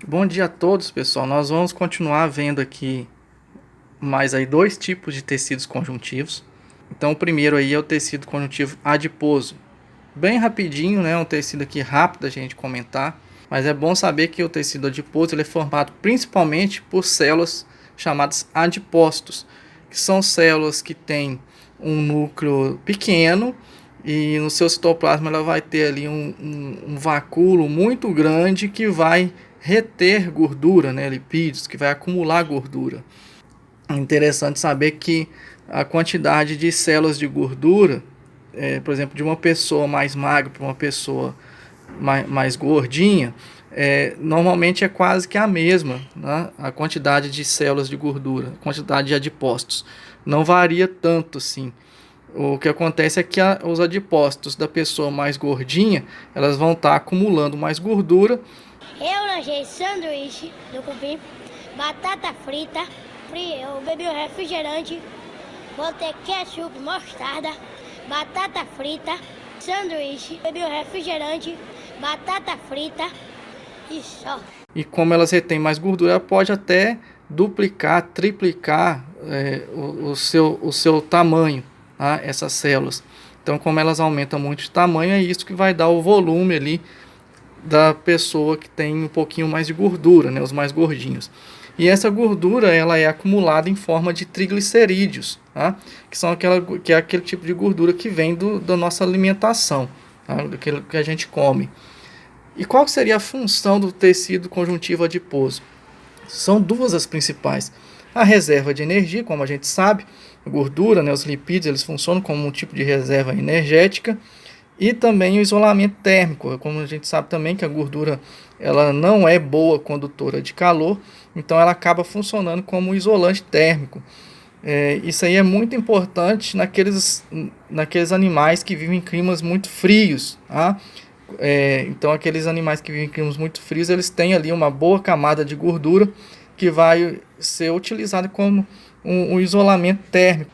Bom dia a todos, pessoal. Nós vamos continuar vendo aqui mais aí dois tipos de tecidos conjuntivos. Então, o primeiro aí é o tecido conjuntivo adiposo. Bem rapidinho, né? Um tecido aqui rápido a gente comentar, mas é bom saber que o tecido adiposo ele é formado principalmente por células chamadas adipócitos, que são células que têm um núcleo pequeno e no seu citoplasma ela vai ter ali um vacúolo muito grande que vai reter gordura, né, lipídios, que vai acumular gordura. É interessante saber que a quantidade de células de gordura, por exemplo, de uma pessoa mais magra para uma pessoa mais gordinha, normalmente é quase que a mesma, né? A quantidade de células de gordura, a quantidade de adipócitos. Não varia tanto assim. O que acontece é que os adipócitos da pessoa mais gordinha, elas vão estar acumulando mais gordura. Eu lanchei sanduíche do cupim, batata frita, eu bebi o refrigerante, botei ketchup, mostarda, batata frita, sanduíche, bebi o refrigerante, batata frita e só. E como elas retêm mais gordura, ela pode até duplicar, triplicar o seu tamanho, tá? Essas células. Então, como elas aumentam muito de tamanho, é isso que vai dar o volume ali da pessoa que tem um pouquinho mais de gordura, né, os mais gordinhos. E essa gordura ela é acumulada em forma de triglicerídeos, tá? Que é aquele tipo de gordura que vem da nossa alimentação, tá? Daquilo que a gente come. E qual seria a função do tecido conjuntivo adiposo? São duas as principais. A reserva de energia, como a gente sabe, a gordura, né, os lipídios, eles funcionam como um tipo de reserva energética. E também o isolamento térmico, como a gente sabe também que a gordura ela não é boa condutora de calor, então ela acaba funcionando como um isolante térmico. Isso aí é muito importante naqueles animais que vivem em climas muito frios. Tá? Então aqueles animais que vivem em climas muito frios, eles têm ali uma boa camada de gordura que vai ser utilizada como um isolamento térmico.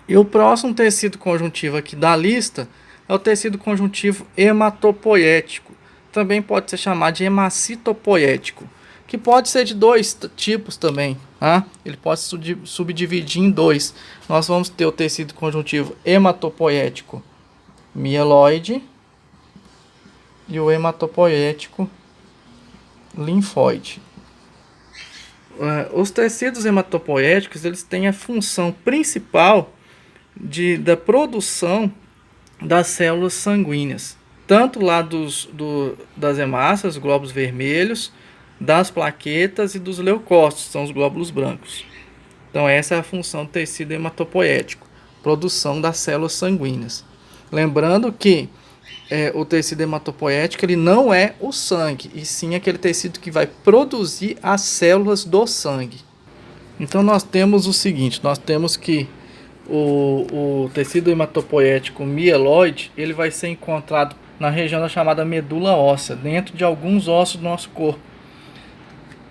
E o próximo tecido conjuntivo aqui da lista é o tecido conjuntivo hematopoético. Também pode ser chamado de hemacitopoético, que pode ser de dois tipos também. Tá? Ele pode subdividir em dois. Nós vamos ter o tecido conjuntivo hematopoético mieloide e o hematopoético linfóide. Os tecidos hematopoéticos eles têm a função principal da produção das células sanguíneas, tanto lá das hemácias, glóbulos vermelhos, das plaquetas e dos leucócitos, são os glóbulos brancos. Então essa é a função do tecido hematopoético, produção das células sanguíneas. Lembrando que o tecido hematopoético ele não é o sangue, e sim aquele tecido que vai produzir as células do sangue. Então nós temos o seguinte, nós temos que o tecido hematopoético mieloide ele vai ser encontrado na região chamada medula óssea, dentro de alguns ossos do nosso corpo,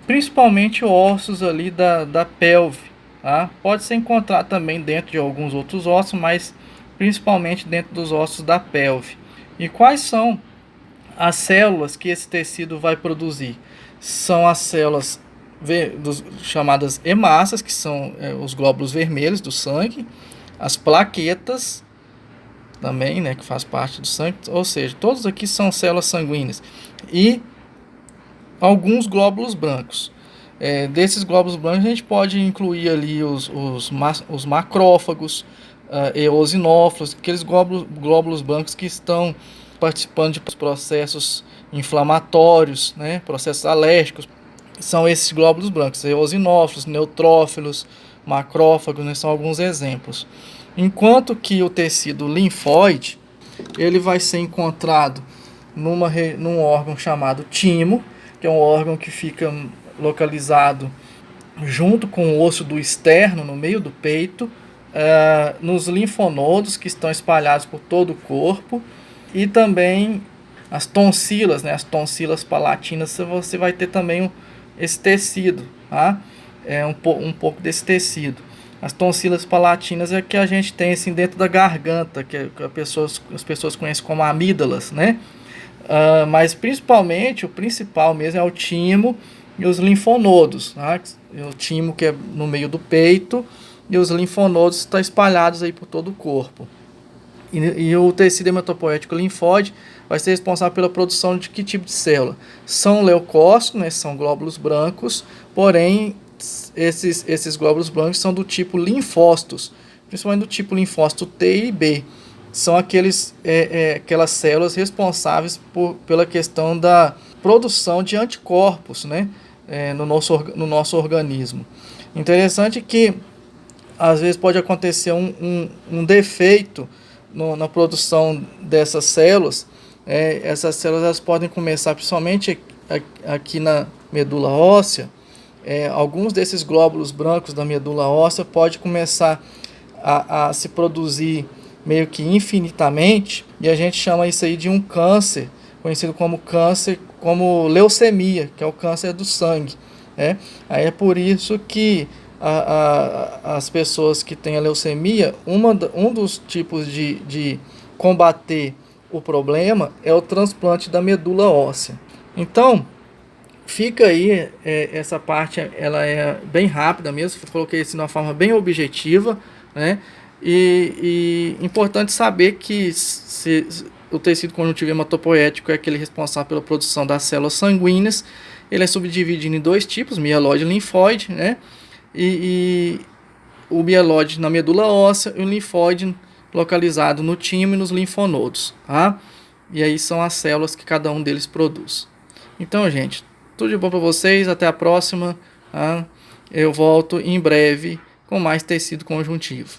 principalmente ossos ali da pelve. Tá? Pode ser encontrado também dentro de alguns outros ossos, mas principalmente dentro dos ossos da pelve. E quais são as células que esse tecido vai produzir? São as células chamadas hemácias, que são os glóbulos vermelhos do sangue, as plaquetas também, né, que faz parte do sangue, ou seja, todos aqui são células sanguíneas, e alguns glóbulos brancos. Desses glóbulos brancos a gente pode incluir ali os macrófagos, eosinófilos, aqueles glóbulos brancos que estão participando de processos inflamatórios, né, processos alérgicos. São esses glóbulos brancos, eosinófilos, neutrófilos, macrófagos, né, são alguns exemplos. Enquanto que o tecido linfóide, ele vai ser encontrado num órgão chamado timo, que é um órgão que fica localizado junto com o osso do externo, no meio do peito, nos linfonodos que estão espalhados por todo o corpo, e também as tonsilas, né, as tonsilas palatinas, você vai ter também esse tecido, tá? Um pouco desse tecido. As tonsilas palatinas é que a gente tem assim dentro da garganta, que as pessoas conhecem como amígdalas, né? Mas principalmente, o principal mesmo é o timo e os linfonodos, tá? O timo que é no meio do peito e os linfonodos estão espalhados aí por todo o corpo. E o tecido hematopoético linfóide vai ser responsável pela produção de que tipo de célula? São leucócitos, né? São glóbulos brancos, porém esses glóbulos brancos são do tipo linfócitos, principalmente do tipo linfócito T e B. São aquelas células responsáveis pela questão da produção de anticorpos, né? No nosso organismo. Interessante que às vezes pode acontecer um defeito na produção dessas células. Essas células elas podem começar principalmente aqui na medula óssea. Alguns desses glóbulos brancos da medula óssea pode começar a se produzir meio que infinitamente, e a gente chama isso aí de um câncer, conhecido como leucemia, que é o câncer do sangue. Aí é por isso que as pessoas que têm a leucemia, um dos tipos de combater o problema é o transplante da medula óssea. Então, fica aí, essa parte ela é bem rápida mesmo, coloquei isso de uma forma bem objetiva, né? E importante saber que o tecido conjuntivo hematopoético é aquele responsável pela produção das células sanguíneas. Ele é subdividido em dois tipos, mieloide e linfóide, né? E o mieloide na medula óssea e o linfóide localizado no timo e nos linfonodos, tá? E aí são as células que cada um deles produz. Então, gente, tudo de bom para vocês, até a próxima, tá? Eu volto em breve com mais tecido conjuntivo.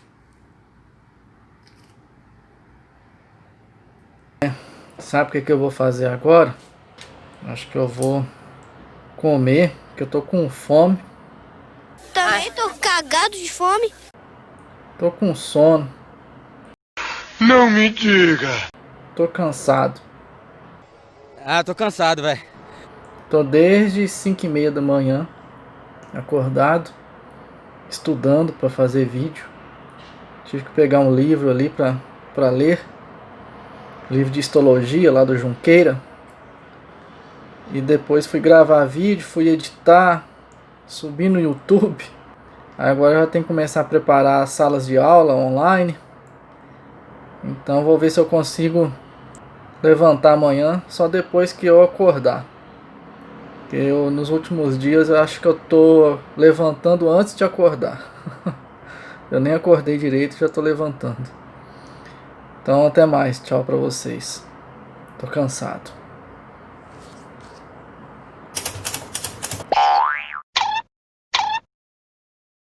Sabe o que eu vou fazer agora? Acho que eu vou comer, porque eu tô com fome. Também tô cagado de fome. Tô com sono. Não me diga. Tô cansado. Tô cansado, velho. Tô desde 5h30 da manhã acordado, estudando para fazer vídeo. Tive que pegar um livro ali para ler. Livro de histologia lá do Junqueira. E depois fui gravar vídeo, fui editar, subir no YouTube. Agora eu já tenho que começar a preparar as salas de aula online. Então vou ver se eu consigo levantar amanhã, só depois que eu acordar. Nos últimos dias eu acho que eu tô levantando antes de acordar. Eu nem acordei direito, já tô levantando. Então até mais, tchau pra vocês. Tô cansado.